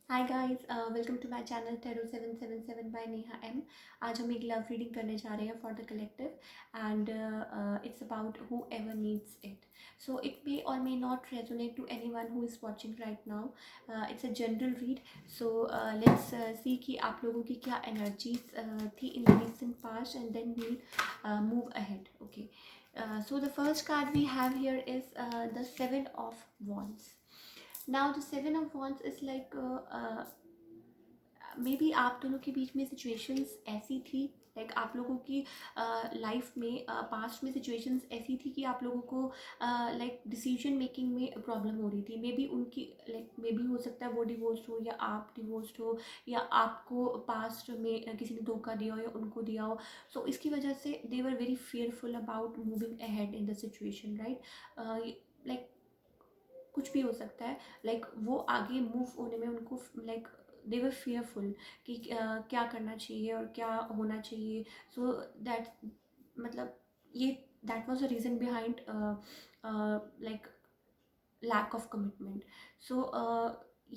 Hi guys, welcome to my channel tarot 777 by Neha M. आज हम एक लव रीडिंग करने जा रहे हैं for the collective and it's about whoever needs it. So it may or may not resonate to anyone who is watching right now. It's a general read. So let's see कि आप लोगों की क्या energies थी in the recent past and then we'll move ahead. Okay. So the first card we have here is the Seven of Wands. Now the Seven of Wands is like may be आप दोनों के बीच में situations ऐसी थी, like आप लोगों की life में पास्ट में सिचुएशंस ऐसी थी कि आप लोगों को लाइक डिसीजन मेकिंग में प्रॉब्लम हो रही थी. मे बी उनकी लाइक मे बी हो सकता है वो डिवोर्स्ड हो या आप डिवोर्स्ड हो या आपको पास्ट में किसी ने धोखा दिया हो या उनको दिया हो. सो इसकी वजह से they were very fearful about moving ahead in the situation, right. Like कुछ भी हो सकता है, लाइक वो आगे मूव होने में उनको लाइक दे वर fearful कि क्या करना चाहिए और क्या होना चाहिए. सो दैट मतलब ये that was a reason behind like lack of commitment. So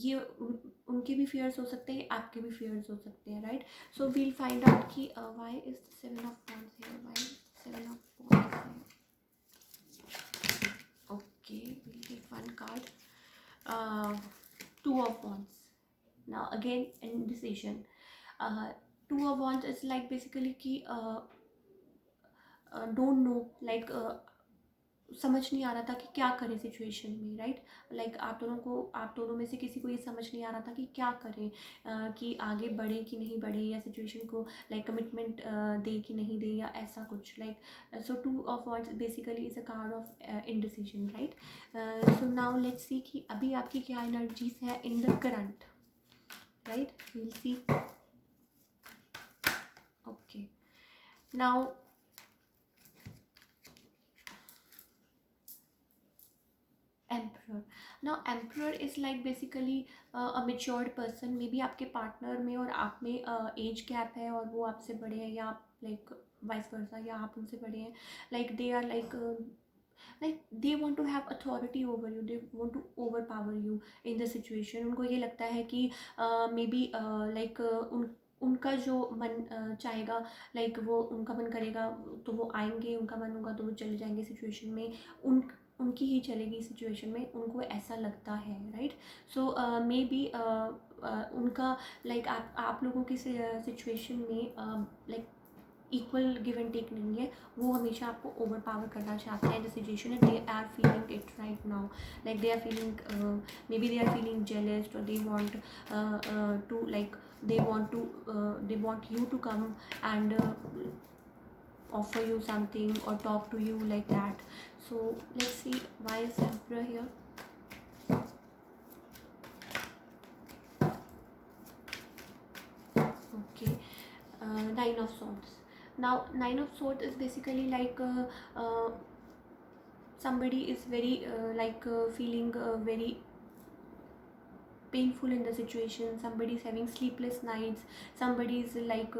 ये उनके भी फियर्स हो सकते हैं, आपके भी फियर्स हो सकते हैं, right. So we'll find out कि why is the seven of wands here, why seven of wands here. Okay, we'll take one card. Two of Wands. Now again, indecision. Two of Wands is like basically कि don't know, like समझ नहीं आ रहा था कि क्या करें situation में, right. Like आप दोनों में से किसी को ये समझ नहीं आ रहा था कि क्या करें, कि आगे बढ़े कि नहीं बढ़े या सिचुएशन को लाइक कमिटमेंट दे कि नहीं दे या ऐसा कुछ, like. So two of words basically is a card of indecision, right. So now let's see कि अभी आपकी क्या एनर्जीज है in the current, right. Will see. Okay. Now emperor. Now emperor is like basically a matured person. May be आपके partner में और आप में एज गैप है और वो आपसे बड़े हैं या आप लाइक वाइस वर्सा या आप उनसे बड़े हैं. Like they are like they want to have authority over you, they want to overpower you in the situation. उनको ये लगता है कि मे बी लाइक उनका जो मन चाहेगा, लाइक वो उनका मन करेगा तो वो आएंगे, उनका मन होगा तो वो चले जाएंगे सिचुएशन में. उनकी ही चलेगी सिचुएशन में, उनको ऐसा लगता है, राइट. सो मे बी उनका लाइक आप लोगों की सिचुएशन में like equal give and take नहीं है. वो हमेशा आपको ओवर पावर करना चाहते हैं the situation and they are feeling it right now. Like they are feeling, may be they are feeling jealous or they want to like they want you to come and offer you something or talk to you like that. So let's see why is emperor here. Okay. Nine of swords. Now nine of swords is basically like somebody is very feeling very painful in the situation, somebody is having sleepless nights, somebody is like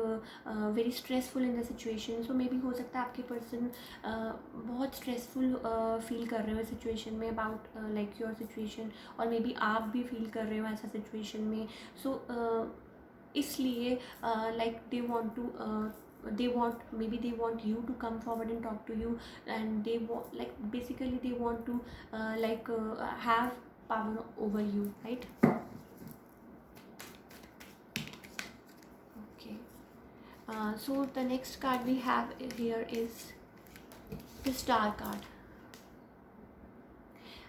very stressful in the situation. So maybe हो सकता है आपके person बहुत stressful feel कर रहे हो situation में about like your situation, और maybe आप भी feel कर रहे हो ऐसा situation में. So इसलिए like they want, maybe they want you to come forward and talk to you, and they want like basically they want to have power over you, right. Okay. So the next card we have here is the star card.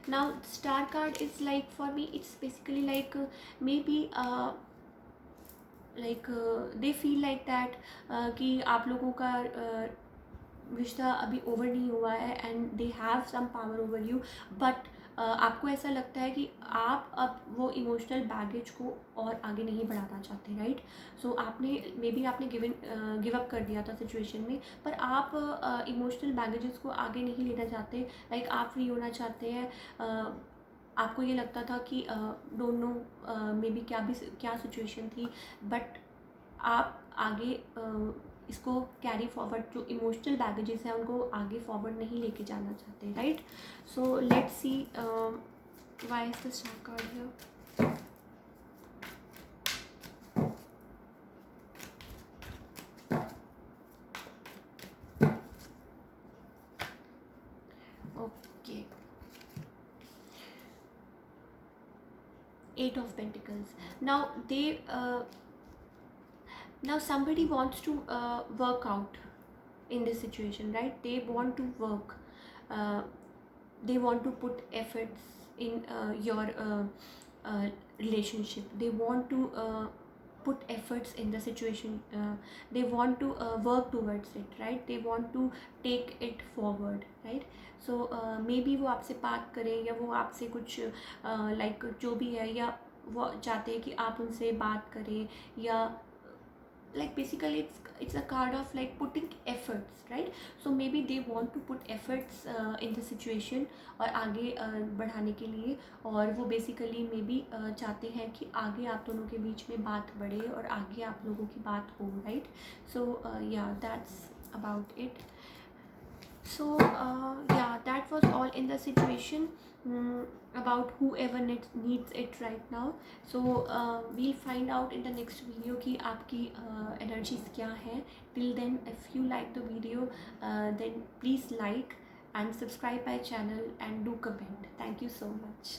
Now star card is like, for me it's basically like maybe they feel like that कि आप लोगों का रिश्ता अभी over नहीं हुआ है and they have some power over you. But आपको ऐसा लगता है कि आप अब वो इमोशनल बैगेज को और आगे नहीं बढ़ाना चाहते, राइट. सो आपने मे बी आपने गिव अप कर दिया था सिचुएशन में, पर आप इमोशनल बैगेजेस को आगे नहीं लेना चाहते. लाइक आप फ्री होना चाहते हैं. आपको ये लगता था कि डोंट नो मे बी क्या सिचुएशन थी, बट आप आगे इसको कैरी फॉरवर्ड, जो इमोशनल बैगेजेस हैं उनको आगे फॉरवर्ड नहीं लेके जाना चाहते, right. So let's C why is the star card here. Eight of Pentacles. Now now somebody wants to work out in this situation, right? They want to work, uh, they want to put efforts in your relationship. They want to put efforts in the situation. They want to work towards it, right? They want to take it forward, right? So may be वो आपसे बात करें, या वो आपसे कुछ like जो भी है, या वो चाहते हैं कि आप उनसे बात करें, या like basically it's a card of like putting efforts, right? So maybe they want to put efforts in the situation और आगे बढ़ाने के लिए, और वो बेसिकली मे बी चाहते हैं कि आगे आप दोनों के बीच में बात बढ़े और आगे आप लोगों की बात हो, राइट? सो या that's about it. So yeah, that was all in the situation, about whoever needs it right now. So we'll find out in the next video कि आपकी energies क्या है. Till then, if you like the video, then please like and subscribe my channel and do comment. Thank you so much.